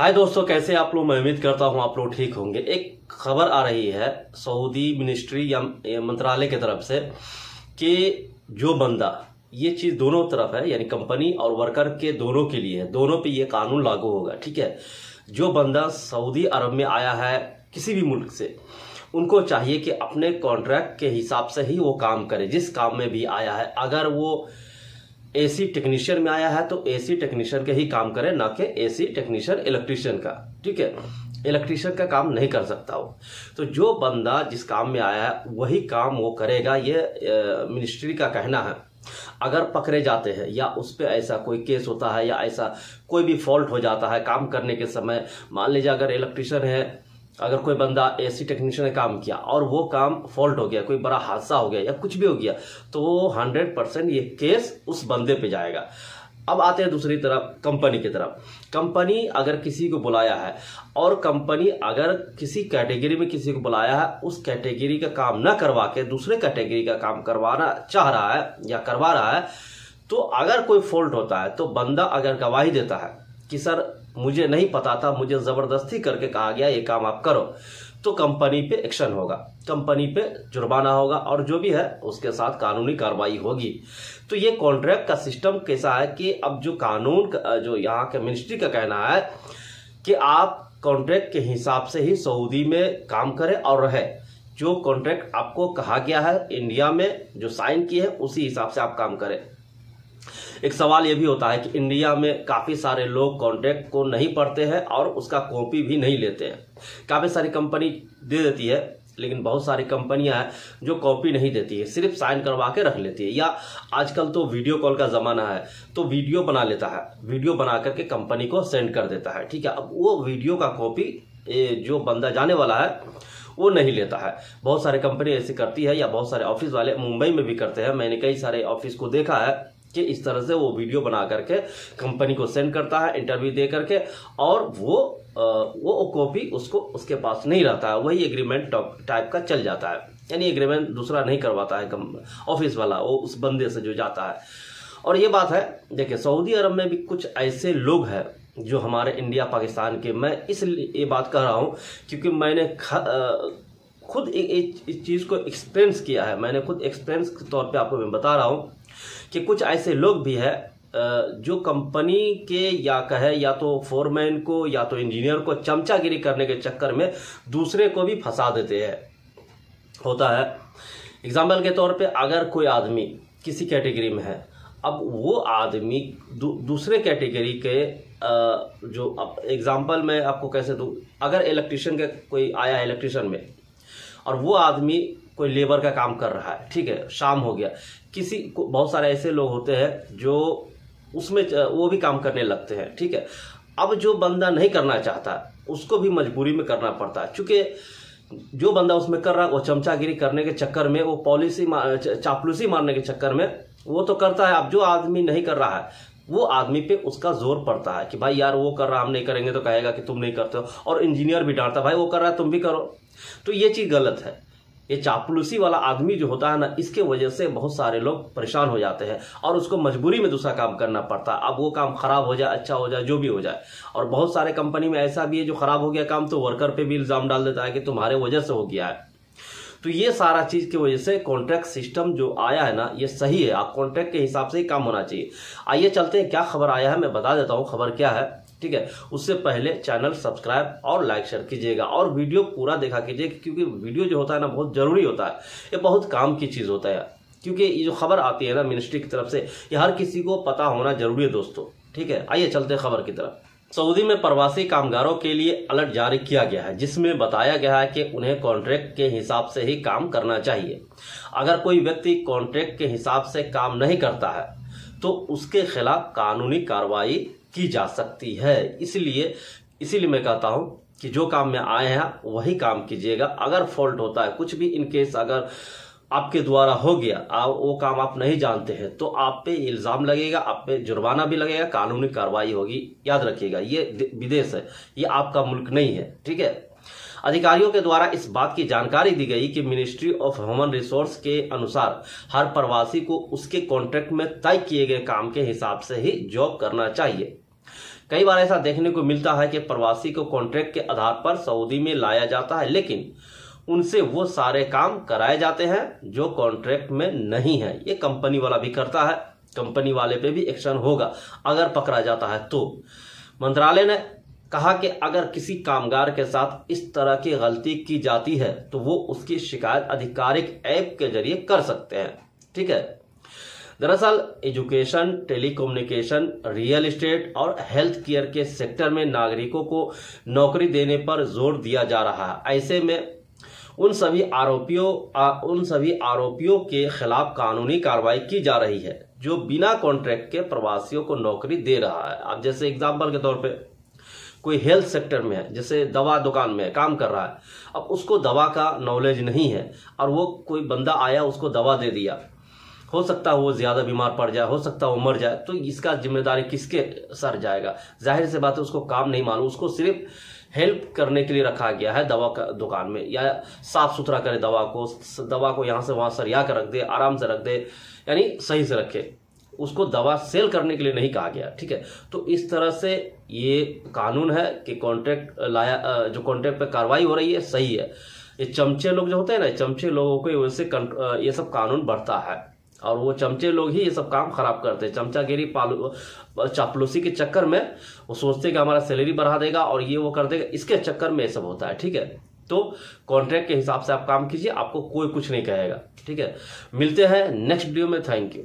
हाय दोस्तों, कैसे आप लोग। मैं उम्मीद करता हूं आप लोग ठीक होंगे। एक खबर आ रही है सऊदी मिनिस्ट्री या मंत्रालय की तरफ से कि जो बंदा, ये चीज दोनों तरफ है, यानी कंपनी और वर्कर के दोनों के लिए है, दोनों पे ये कानून लागू होगा। ठीक है, जो बंदा सऊदी अरब में आया है किसी भी मुल्क से, उनको चाहिए कि अपने कॉन्ट्रैक्ट के हिसाब से ही वो काम करे। जिस काम में भी आया है, अगर वो एसी टेक्नीशियन में आया है तो एसी टेक्नीशियन के ही काम करे, ना कि एसी टेक्नीशियन इलेक्ट्रीशियन का। ठीक है, इलेक्ट्रीशियन का काम नहीं कर सकता वो। तो जो बंदा जिस काम में आया है वही काम वो करेगा, ये मिनिस्ट्री का कहना है। अगर पकड़े जाते हैं या उस पर ऐसा कोई केस होता है या ऐसा कोई भी फॉल्ट हो जाता है काम करने के समय, मान लीजिए अगर इलेक्ट्रीशियन है, अगर कोई बंदा एसी टेक्नीशियन ने काम किया और वो काम फॉल्ट हो गया, कोई बड़ा हादसा हो गया या कुछ भी हो गया, तो 100% ये केस उस बंदे पे जाएगा। अब आते हैं दूसरी तरफ, कंपनी की तरफ। कंपनी अगर किसी को बुलाया है और कंपनी अगर किसी कैटेगरी में किसी को बुलाया है, उस कैटेगरी का काम न करवा के दूसरे कैटेगरी का काम करवाना चाह रहा है या करवा रहा है, तो अगर कोई फॉल्ट होता है तो बंदा अगर गवाही देता है कि सर मुझे नहीं पता था, मुझे जबरदस्ती करके कहा गया ये काम आप करो, तो कंपनी पे एक्शन होगा, कंपनी पे जुर्माना होगा और जो भी है उसके साथ कानूनी कार्रवाई होगी। तो ये कॉन्ट्रैक्ट का सिस्टम कैसा है कि अब जो कानून जो यहाँ के मिनिस्ट्री का कहना है कि आप कॉन्ट्रैक्ट के हिसाब से ही सऊदी में काम करें और रहे। जो कॉन्ट्रैक्ट आपको कहा गया है इंडिया में जो साइन किए है उसी हिसाब से आप काम करें। एक सवाल यह भी होता है कि इंडिया में काफ़ी सारे लोग कॉन्ट्रैक्ट को नहीं पढ़ते हैं और उसका कॉपी भी नहीं लेते हैं। काफ़ी सारी कंपनी दे देती है, लेकिन बहुत सारी कंपनियां हैं जो कॉपी नहीं देती है, सिर्फ साइन करवा के रख लेती है। या आजकल तो वीडियो कॉल का ज़माना है, तो वीडियो बना लेता है, वीडियो बना करके कंपनी को सेंड कर देता है। ठीक है, अब वो वीडियो का कॉपी जो बंदा जाने वाला है वो नहीं लेता है। बहुत सारी कंपनी ऐसी करती है या बहुत सारे ऑफिस वाले मुंबई में भी करते हैं। मैंने कई सारे ऑफिस को देखा है कि इस तरह से वो वीडियो बना करके कंपनी को सेंड करता है इंटरव्यू दे करके, और वो कॉपी उसको उसके पास नहीं रहता है, वही एग्रीमेंट टाइप का चल जाता है। यानी एग्रीमेंट दूसरा नहीं करवाता है ऑफिस वाला, वो उस बंदे से जो जाता है। और ये बात है, देखिए सऊदी अरब में भी कुछ ऐसे लोग हैं जो हमारे इंडिया पाकिस्तान के, मैं इसलिए ये बात कह रहा हूँ क्योंकि मैंने खुद इस चीज़ को एक्सपीरियंस किया है। मैंने खुद एक्सपीरियंस के तौर पे आपको मैं बता रहा हूँ कि कुछ ऐसे लोग भी हैं जो कंपनी के या कहे या तो फोरमैन को या तो इंजीनियर को चमचागिरी करने के चक्कर में दूसरे को भी फंसा देते हैं। होता है एग्जाम्पल के तौर पे, अगर कोई आदमी किसी कैटेगरी में है, अब वो आदमी दूसरे कैटेगरी के जो, अब एग्जाम्पल मैं आपको कैसे दूं, अगर इलेक्ट्रीशियन का कोई आया है इलेक्ट्रीशियन में और वो आदमी कोई लेबर का काम कर रहा है, ठीक है, शाम हो गया, किसी को, बहुत सारे ऐसे लोग होते हैं जो उसमें वो भी काम करने लगते हैं। ठीक है, अब जो बंदा नहीं करना चाहता उसको भी मजबूरी में करना पड़ता है, क्योंकि जो बंदा उसमें कर रहा है वो चमचागिरी करने के चक्कर में, वो पॉलिसी चापलूसी मारने के चक्कर में वो तो करता है। अब जो आदमी नहीं कर रहा है वो आदमी पे उसका जोर पड़ता है कि भाई यार वो कर रहा, हम नहीं करेंगे तो कहेगा कि तुम नहीं करते हो, और इंजीनियर भी डांटता भाई वो कर रहा है तुम भी करो। तो ये चीज़ गलत है। ये चापलूसी वाला आदमी जो होता है ना, इसके वजह से बहुत सारे लोग परेशान हो जाते हैं और उसको मजबूरी में दूसरा काम करना पड़ता है। अब वो काम खराब हो जाए, अच्छा हो जाए, जो भी हो जाए। और बहुत सारे कंपनी में ऐसा भी है जो खराब हो गया काम तो वर्कर पे भी इल्जाम डाल देता है कि तुम्हारे वजह से हो गया है। तो ये सारा चीज की वजह से कॉन्ट्रैक्ट सिस्टम जो आया है ना, ये सही है। आप कॉन्ट्रैक्ट के हिसाब से ही काम होना चाहिए। आइए चलते हैं, क्या खबर आया है मैं बता देता हूँ खबर क्या है। ठीक है, उससे पहले चैनल सब्सक्राइब और लाइक शेयर कीजिएगा और वीडियो पूरा देखा कीजिए, क्योंकि वीडियो जो होता है ना बहुत जरूरी होता है। ये बहुत काम की चीज होता है, क्योंकि ये जो खबर आती है ना मिनिस्ट्री की तरफ से, ये हर किसी को पता होना जरूरी है दोस्तों। ठीक है, आइए चलते हैं खबर की तरफ। सऊदी में प्रवासी कामगारों के लिए अलर्ट जारी किया गया है, जिसमें बताया गया है कि उन्हें कॉन्ट्रैक्ट के हिसाब से ही काम करना चाहिए। अगर कोई व्यक्ति कॉन्ट्रैक्ट के हिसाब से काम नहीं करता है तो उसके खिलाफ कानूनी कार्रवाई की जा सकती है। इसीलिए मैं कहता हूं कि जो काम में आए हैं वही काम कीजिएगा। अगर फॉल्ट होता है कुछ भी, इन केस अगर आपके द्वारा हो गया, वो काम आप नहीं जानते हैं, तो आप पे इल्जाम लगेगा, आप पे जुर्माना भी लगेगा, कानूनी कार्रवाई होगी। याद रखिएगा, ये विदेश है, ये आपका मुल्क नहीं है। ठीक है, अधिकारियों के द्वारा इस बात की जानकारी दी गई कि मिनिस्ट्री ऑफ ह्यूमन रिसोर्स के अनुसार हर प्रवासी को उसके कॉन्ट्रैक्ट में तय किए गए काम के हिसाब से ही जॉब करना चाहिए। कई बार ऐसा देखने को मिलता है कि प्रवासी को कॉन्ट्रैक्ट के आधार पर सऊदी में लाया जाता है, लेकिन उनसे वो सारे काम कराए जाते हैं जो कॉन्ट्रैक्ट में नहीं है। ये कंपनी वाला भी करता है, कंपनी वाले पे भी एक्शन होगा अगर पकड़ा जाता है तो। मंत्रालय ने कहा कि अगर किसी कामगार के साथ इस तरह की गलती की जाती है तो वो उसकी शिकायत आधिकारिक ऐप के जरिए कर सकते हैं। ठीक है। दरअसल एजुकेशन, टेलीकम्युनिकेशन, रियल एस्टेट और हेल्थ केयर के सेक्टर में नागरिकों को नौकरी देने पर जोर दिया जा रहा है। ऐसे में उन सभी आरोपियों के खिलाफ कानूनी कार्रवाई की जा रही है जो बिना कॉन्ट्रैक्ट के प्रवासियों को नौकरी दे रहा है। अब जैसे एग्जाम्पल के तौर पे कोई हेल्थ सेक्टर में है, जैसे दवा दुकान में काम कर रहा है, अब उसको दवा का नॉलेज नहीं है और वो कोई बंदा आया उसको दवा दे दिया, हो सकता है वो ज्यादा बीमार पड़ जाए, हो सकता है वो मर जाए, तो इसका जिम्मेदारी किसके सर जाएगा? जाहिर सी बात है उसको काम नहीं मालूम, उसको सिर्फ हेल्प करने के लिए रखा गया है दवा का दुकान में, या साफ सुथरा करे दवा को यहाँ से वहां सरिया कर रख दे, आराम से रख दे, यानी सही से रखे, उसको दवा सेल करने के लिए नहीं कहा गया। ठीक है। तो इस तरह से ये कानून है कि जो कॉन्ट्रैक्ट पे कार्रवाई हो रही है सही है। ये चमचे लोग जो होते हैं ना, चमचे लोगों को वजह से ये सब कानून बढ़ता है और वो चमचे लोग ही ये सब काम खराब करते हैं। चमचागिरी चापलूसी के चक्कर में वो सोचते हैं कि हमारा सैलरी बढ़ा देगा और ये वो कर देगा, इसके चक्कर में ये सब होता है। ठीक है। तो कॉन्ट्रैक्ट के हिसाब से आप काम कीजिए, आपको कोई कुछ नहीं कहेगा। ठीक है। मिलते हैं नेक्स्ट वीडियो में। Thank you.